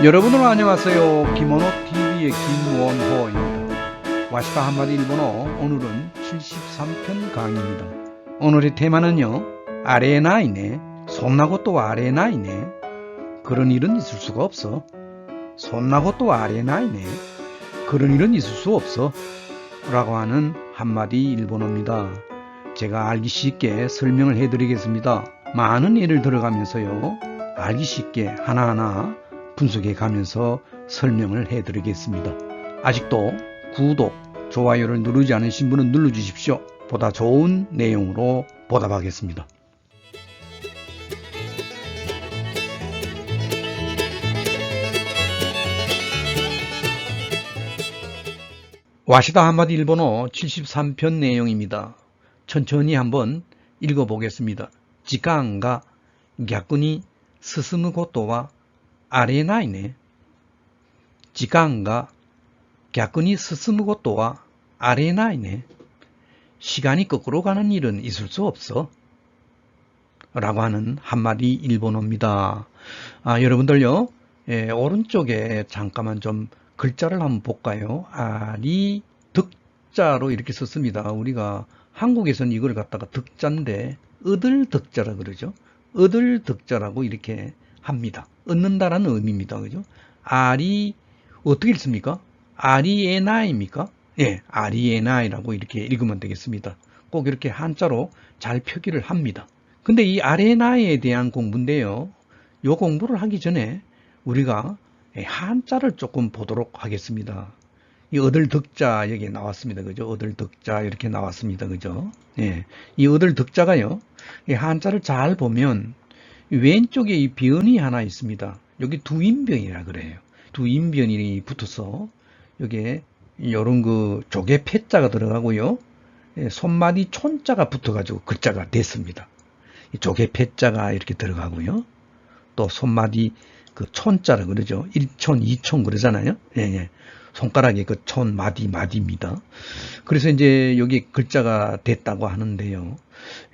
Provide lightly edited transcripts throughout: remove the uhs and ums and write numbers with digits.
여러분들 안녕하세요. 김원호TV의 김원호입니다. 와시다 한마디 일본어, 오늘은 73편 강의입니다. 오늘의 테마는요, 아레나이네. 손나고 또 아레나이네. 그런 일은 있을 수가 없어. 손나고 또 아레나이네. 그런 일은 있을 수 없어. 라고 하는 한마디 일본어입니다. 제가 알기 쉽게 설명을 해드리겠습니다. 많은 예를 들어가면서요, 알기 쉽게 하나하나 분석해 가면서 설명을 해 드리겠습니다. 아직도 구독, 좋아요를 누르지 않으신 분은 눌러 주십시오. 보다 좋은 내용으로 보답하겠습니다. 와시다 한마디 일본어 73편 내용입니다. 천천히 한번 읽어보겠습니다. 지간가逆に進むことはありえないね。時間が逆に進むことはありえないね. 시간이 거꾸로 가는 일은 있을 수 없어. 라고 하는 한마디 일본어입니다. 여러분들요, 오른쪽에 잠깐만 좀 글자를 한번 볼까요? 아리, 득자로 이렇게 썼습니다. 우리가 한국에서는 이걸 갖다가 득자인데, 얻을득자라 그러죠. 얻을득자라고 이렇게 합니다. 얻는다라는 의미입니다. 그죠? 아리, 어떻게 읽습니까? 아리에나입니까? 예, 아리에나이라고 이렇게 읽으면 되겠습니다. 꼭 이렇게 한자로 잘 표기를 합니다. 근데 이 아레나에 대한 공부인데요. 요 공부를 하기 전에 우리가 한자를 조금 보도록 하겠습니다. 이 얻을득자 여기 나왔습니다. 그죠? 얻을득자 이렇게 나왔습니다. 그죠? 예. 이 얻을득자가요. 이 한자를 잘 보면 왼쪽에 이 변이 하나 있습니다. 여기 두인변이라 그래요. 두인변이 붙어서 여기에 요런 그 조개 패자가 들어가고요. 손마디 촌자가 붙어가지고 글자가 됐습니다. 조개 패자가 이렇게 들어가고요. 또 손마디 그 촌자라 그러죠. 1촌, 2촌 그러잖아요. 예. 손가락에 그 촌, 마디입니다. 그래서 이제 여기 글자가 됐다고 하는데요.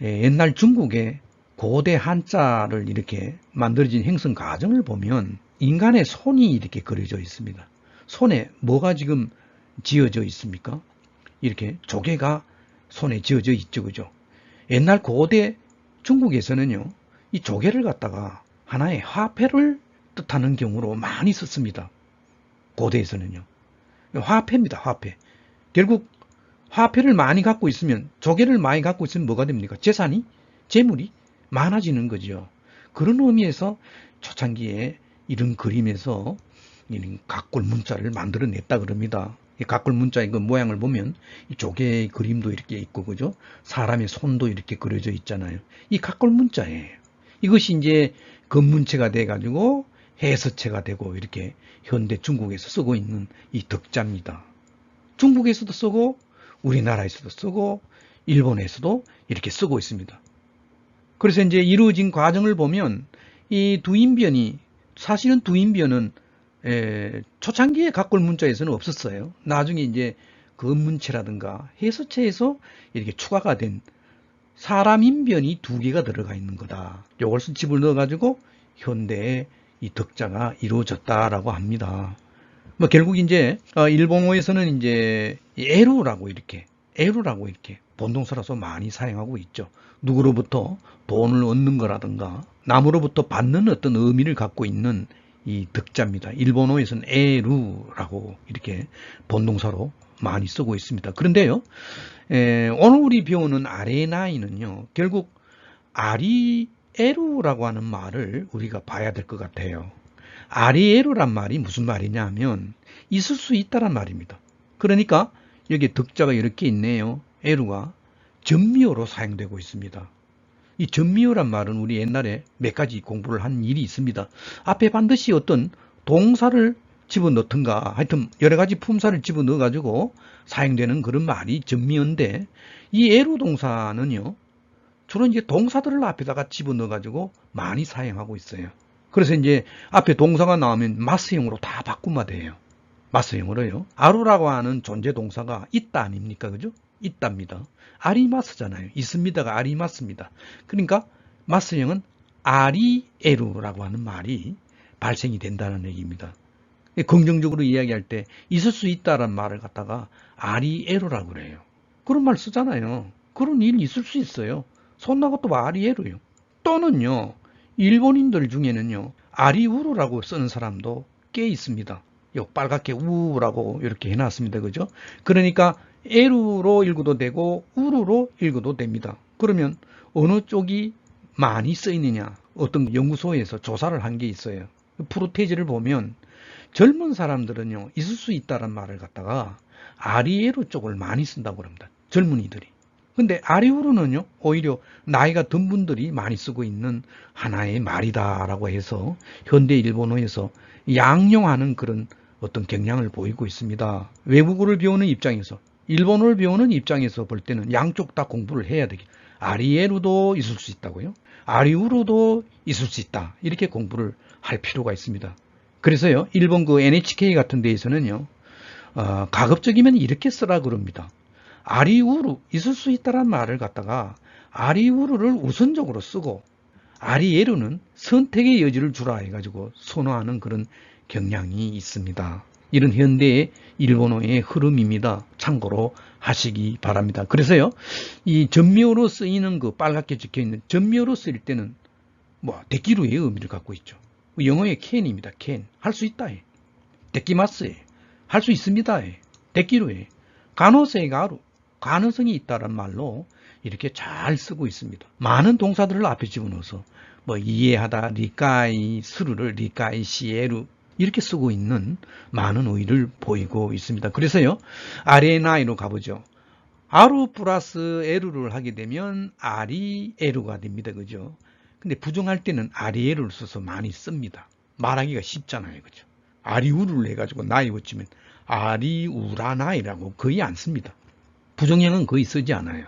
옛날 중국에 고대 한자를 이렇게 만들어진 형성 과정을 보면 인간의 손이 이렇게 그려져 있습니다. 손에 뭐가 지금 지어져 있습니까? 이렇게 조개가 손에 지어져 있죠. 그죠? 옛날 고대 중국에서는요, 이 조개를 갖다가 하나의 화폐를 뜻하는 경우로 많이 썼습니다. 고대에서는요. 화폐입니다. 화폐. 결국 화폐를 많이 갖고 있으면, 조개를 많이 갖고 있으면 뭐가 됩니까? 재산이, 재물이 많아지는 거죠. 그런 의미에서 초창기에 이런 그림에서 이런 각골 문자를 만들어냈다 그럽니다. 이 각골 문자의 그 모양을 보면 이 조개의 그림도 이렇게 있고, 그죠? 사람의 손도 이렇게 그려져 있잖아요. 이 각골 문자예요. 이것이 이제 검문체가 돼가지고 해서체가 되고 이렇게 현대 중국에서 쓰고 있는 이 덕자입니다. 중국에서도 쓰고 우리나라에서도 쓰고 일본에서도 이렇게 쓰고 있습니다. 그래서 이제 이루어진 과정을 보면 이 두인변이, 사실은 두인변은 초창기에 각골 문자에서는 없었어요. 나중에 이제 검문체라든가 해서체에서 이렇게 추가가 된 사람인변이 2개가 들어가 있는 거다. 요걸 수집을 넣어가지고 현대의 이 덕자가 이루어졌다라고 합니다. 뭐 결국 이제 일본어에서는 이제 에루라고 이렇게 본동사로서 많이 사용하고 있죠. 누구로부터 돈을 얻는 거라든가 남으로부터 받는 어떤 의미를 갖고 있는 이 덕자입니다. 일본어에서는 에루라고 이렇게 본동사로 많이 쓰고 있습니다. 그런데요, 오늘 우리 배우는 아레나이는요, 결국 아리에루라고 하는 말을 우리가 봐야 될 것 같아요. 아리에루란 말이 무슨 말이냐 하면 있을 수 있다란 말입니다. 그러니까 여기 덕자가 이렇게 있네요. 에루가 전미어로 사용되고 있습니다. 이 전미어란 말은 우리 옛날에 몇 가지 공부를 한 일이 있습니다. 앞에 반드시 어떤 동사를 집어넣든가 하여튼 여러 가지 품사를 집어넣어 가지고 사용되는 그런 말이 전미어인데, 이 에루 동사는요, 주로 이제 동사들을 앞에다가 집어넣어 가지고 많이 사용하고 있어요. 그래서 이제 앞에 동사가 나오면 마스형으로 다 바꾸면 돼요. 마스형으로요. 아루라고 하는 존재 동사가 있다 아닙니까? 그죠? 있답니다. 아리마스잖아요. 있습니다가 아리마스입니다. 그러니까 마스형은 아리에루라고 하는 말이 발생이 된다는 얘기입니다. 긍정적으로 이야기할 때 있을 수 있다는 말을 갖다가 아리에루라고 그래요. 그런 말 쓰잖아요. 그런 일 있을 수 있어요. 손나고또 아리에루요. 또는요, 일본인들 중에는요, 아리우루라고 쓰는 사람도 꽤 있습니다. 요 빨갛게 우라고 이렇게 해놨습니다. 그죠? 그러니까 에루로 읽어도 되고 우루로 읽어도 됩니다. 그러면 어느 쪽이 많이 쓰이느냐? 어떤 연구소에서 조사를 한 게 있어요. 프로테이지를 보면 젊은 사람들은요, 있을 수 있다는 말을 갖다가 아리에루 쪽을 많이 쓴다고 합니다. 젊은이들이. 근데 아리우루는요, 오히려 나이가 든 분들이 많이 쓰고 있는 하나의 말이다라고 해서 현대 일본어에서 양용하는 그런 어떤 경향을 보이고 있습니다. 외국어를 배우는 입장에서, 일본어를 배우는 입장에서 볼 때는 양쪽 다 공부를 해야 되겠죠. 아리에루도 있을 수 있다고요. 아리우루도 있을 수 있다. 이렇게 공부를 할 필요가 있습니다. 그래서요, 일본 그 NHK 같은 데에서는요, 가급적이면 이렇게 쓰라 그럽니다. 아리우루, 있을 수 있다란 말을 갖다가 아리우루를 우선적으로 쓰고 아리에루는 선택의 여지를 주라 해가지고 선호하는 그런 경향이 있습니다. 이런 현대의 일본어의 흐름입니다. 참고로 하시기 바랍니다. 그래서요, 이 전미어로 쓰이는 그 빨갛게 적혀 있는 전미어로 쓰일 때는 뭐 데키루의 의미를 갖고 있죠. 영어의 캔입니다. 캔. 할 수 있다. 데키마스. 할 수 있습니다. 데키루에. 가노세가 아루. 가능성이 있다는 말로 이렇게 잘 쓰고 있습니다. 많은 동사들을 앞에 집어넣어서 뭐 이해하다, 리카이 스루를 리카이 시에루 이렇게 쓰고 있는 많은 의의를 보이고 있습니다. 그래서요, 아레나이로 가보죠. 아루 플러스 에루를 하게 되면 아리에루가 됩니다. 그죠? 근데 부정할 때는 아리에루를 써서 많이 씁니다. 말하기가 쉽잖아요. 그죠? 아리우를 해가지고 나이 붙이면 아리우라나이라고 거의 안 씁니다. 부정형은 거의 쓰지 않아요.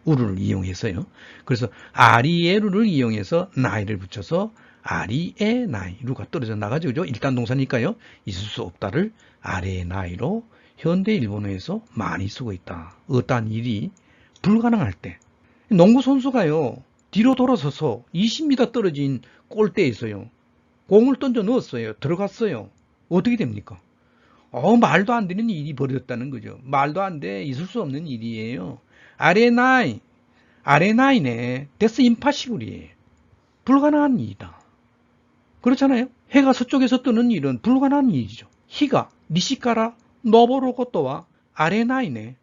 우를 이용해서요. 그래서 아리에루를 이용해서 나이를 붙여서 아리에 나이루가 떨어져 나가죠. 그죠? 일단 동사니까요. 있을 수 없다를 아레 나이로 현대 일본어에서 많이 쓰고 있다. 어떠한 일이 불가능할 때. 농구 선수가요, 뒤로 돌아서서 20m 떨어진 골대에서요, 공을 던져 넣었어요. 들어갔어요. 어떻게 됩니까? 말도 안 되는 일이 벌어졌다는 거죠. 말도 안 돼. 있을 수 없는 일이에요. 아레나이. 아레나이네. 데스 임파시블이에요. 불가능한 일이다. 그렇잖아요. 해가 서쪽에서 뜨는 일은 불가능한 일이죠. 히가 니시카라 노보로고토와 아레나이네.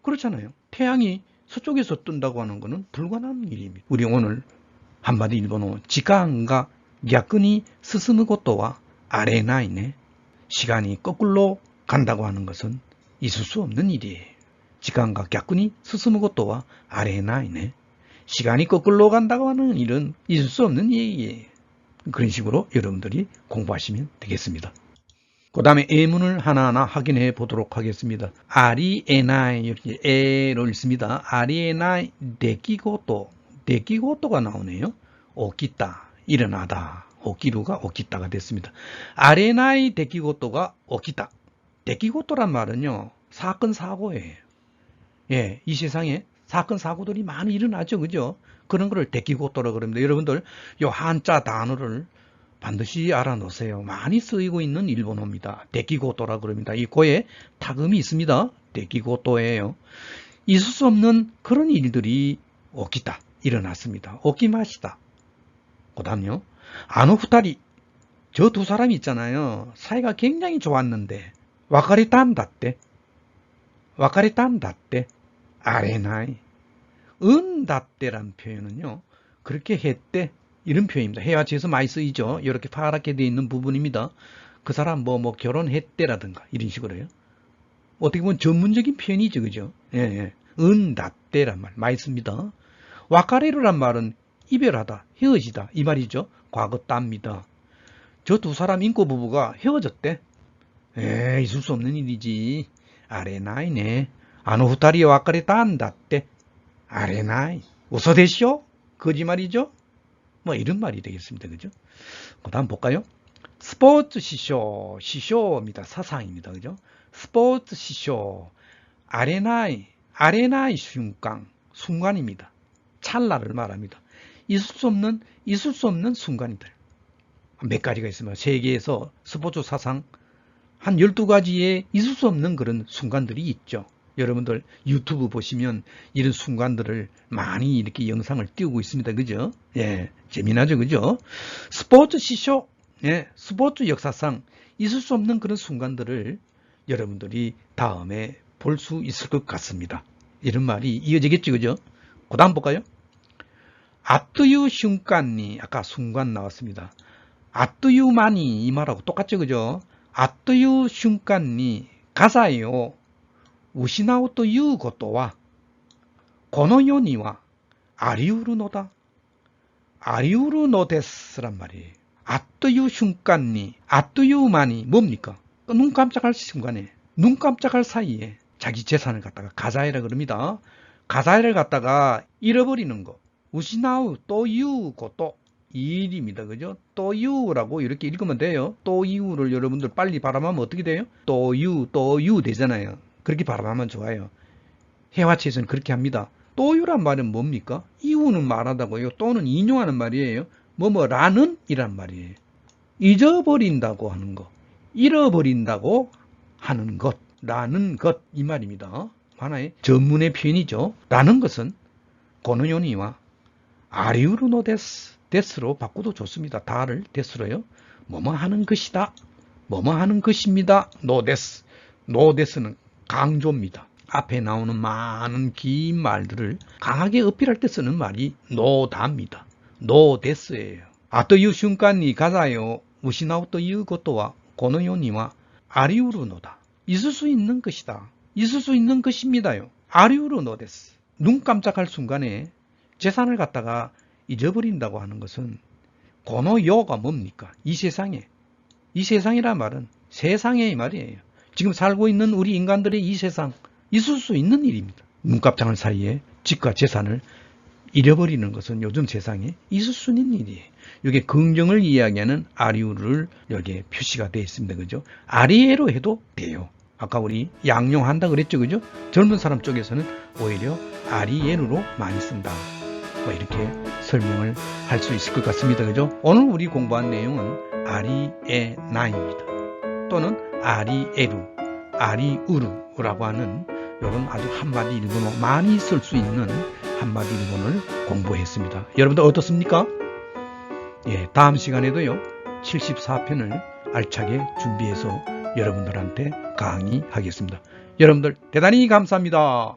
그렇잖아요. 태양이 서쪽에서 뜬다고 하는 것은 불가능한 일입니다. 우리 오늘 한마디 일본어 지간가 야쿠니 스스무 고토와 아레나이네. 시간이 거꾸로 간다고 하는 것은 있을 수 없는 일이에요. 지간가 야쿠니 스스무 고토와 아레나이네. 시간이 거꾸로 간다고 하는 일은 있을 수 없는 일이에요. 그런 식으로 여러분들이 공부하시면 되겠습니다. 그 다음에 예문을 하나하나 확인해 보도록 하겠습니다. 아리에나이 이렇게 에로 읽습니다. 아리에나이 데키고토. 데키고토가 나오네요. 오키타 일어나다. 오키루가 오키타가 됐습니다. 아레나이 데키고토가 오키타. 데키고토란 말은요, 사건 사고예요. 예, 이 세상에 사건 사고들이 많이 일어나죠. 그죠? 그런 거를 데키고토라고 그럽니다. 여러분들 요 한자 단어를 반드시 알아놓으세요. 많이 쓰이고 있는 일본어입니다. 데키고토라고 그럽니다. 이 고에 타금이 있습니다. 데키고토예요. 있을 수 없는 그런 일들이 오키타, 일어났습니다. 오키마시다. 그 다음요, 아노 후타리. 저 두 사람이 있잖아요. 사이가 굉장히 좋았는데 와카리탄다떼. 와카리탄다떼. 아레나이. 은다떼란 표현은요, 그렇게 했대. 이런 표현입니다. 해와 지어서 많이 쓰이죠. 이렇게 파랗게 되어 있는 부분입니다. 그 사람 뭐 결혼했대라든가 이런 식으로요. 어떻게 보면 전문적인 표현이죠. 그죠? 예, 예. 은다떼란 말 많이 씁니다. 와카레루란 말은 이별하다, 헤어지다 이 말이죠. 과거 따입니다. 저 두 사람 인고 부부가 헤어졌대. 있을 수 없는 일이지. 아레나이네. 아노 후타리와 와카레탄다떼. 아레나이. 우소데시오? 거짓말이죠? 뭐 이런 말이 되겠습니다. 그죠? 그 다음 볼까요? 스포츠 시쇼. 시쇼입니다. 사상입니다. 그죠? 스포츠 시쇼. 아레나이. 아레나이 순간. 순간입니다. 찰나를 말합니다. 있을 수 없는 순간이들. 몇 가지가 있습니다. 세계에서 스포츠 사상 한 12가지에 있을 수 없는 그런 순간들이 있죠. 여러분들 유튜브 보시면 이런 순간들을 많이 이렇게 영상을 띄우고 있습니다. 그죠? 예, 재미나죠. 그죠? 스포츠 시쇼, 예, 스포츠 역사상 있을 수 없는 그런 순간들을 여러분들이 다음에 볼 수 있을 것 같습니다. 이런 말이 이어지겠죠. 그죠? 그 다음 볼까요? 아뜨유 순간이, 아까 순간 나왔습니다. 아뜨유만이 이 말하고 똑같죠. 그죠? 아뜨유 순간이 가사요. 우시나우ということはこの世にはありうるのだ。ありうるのです란 말이에요. 아뜨유 순간이, 아뜨유만이 뭡니까? 눈 깜짝할 순간에, 눈 깜짝할 사이에 자기 재산을 갖다가 가자해라 그럽니다. 가자해를 갖다가 잃어버리는 거. 우시나우 또いうこと이 일입니다. 그죠? 또 you라고 이렇게 읽으면 돼요. 또 you를 여러분들 빨리 발음하면 어떻게 돼요? 또 you 되잖아요. 그렇게 발음하면 좋아요. 회화체에서는 그렇게 합니다. 또 you란 말은 뭡니까? 이유는 말하다고요. 또는 인용하는 말이에요. 뭐뭐라는 이란 말이에요. 잊어버린다고 하는 거, 잃어버린다고 하는 것, 라는 것 이 말입니다. 하나의 전문의 표현이죠. 라는 것은 고노요니와 아리우르노 데스로 바꿔도 좋습니다. 다를 데스로요. 뭐뭐 하는 것이다. 뭐뭐 하는 것입니다. 노데스. 노데스는 강조입니다. 앞에 나오는 많은 긴 말들을 강하게 어필할 때 쓰는 말이 노다입니다. 노데스예요. 아토유 순간이 가자요. 우시나우ということはこの世にはありうるのだ. 있을 수 있는 것이다. 있을 수 있는 것입니다요. 아리우르노 데스. 눈 깜짝할 순간에 재산을 갖다가 잊어버린다고 하는 것은 고노요가 뭡니까? 이 세상에. 이 세상이란 말은 세상의 말이에요. 지금 살고 있는 우리 인간들의 이 세상, 있을 수 있는 일입니다. 눈 깜짝할 사이에 집과 재산을 잃어버리는 것은 요즘 세상에 있을 수 있는 일이에요. 이게 긍정을 이야기하는 아리우를 여기에 표시가 되어 있습니다. 그죠? 아리에로 해도 돼요. 아까 우리 양용한다 그랬죠. 그죠? 젊은 사람 쪽에서는 오히려 아리에르로 많이 쓴다. 뭐 이렇게 설명을 할 수 있을 것 같습니다. 그죠? 오늘 우리 공부한 내용은 아리에나입니다. 또는 아리에루, 아리우르라고 하는 이런 아주 한마디 일본어 많이 쓸 수 있는 한마디 일본어를 공부했습니다. 여러분들 어떻습니까? 예, 다음 시간에도요 74편을 알차게 준비해서 여러분들한테 강의하겠습니다. 여러분들 대단히 감사합니다.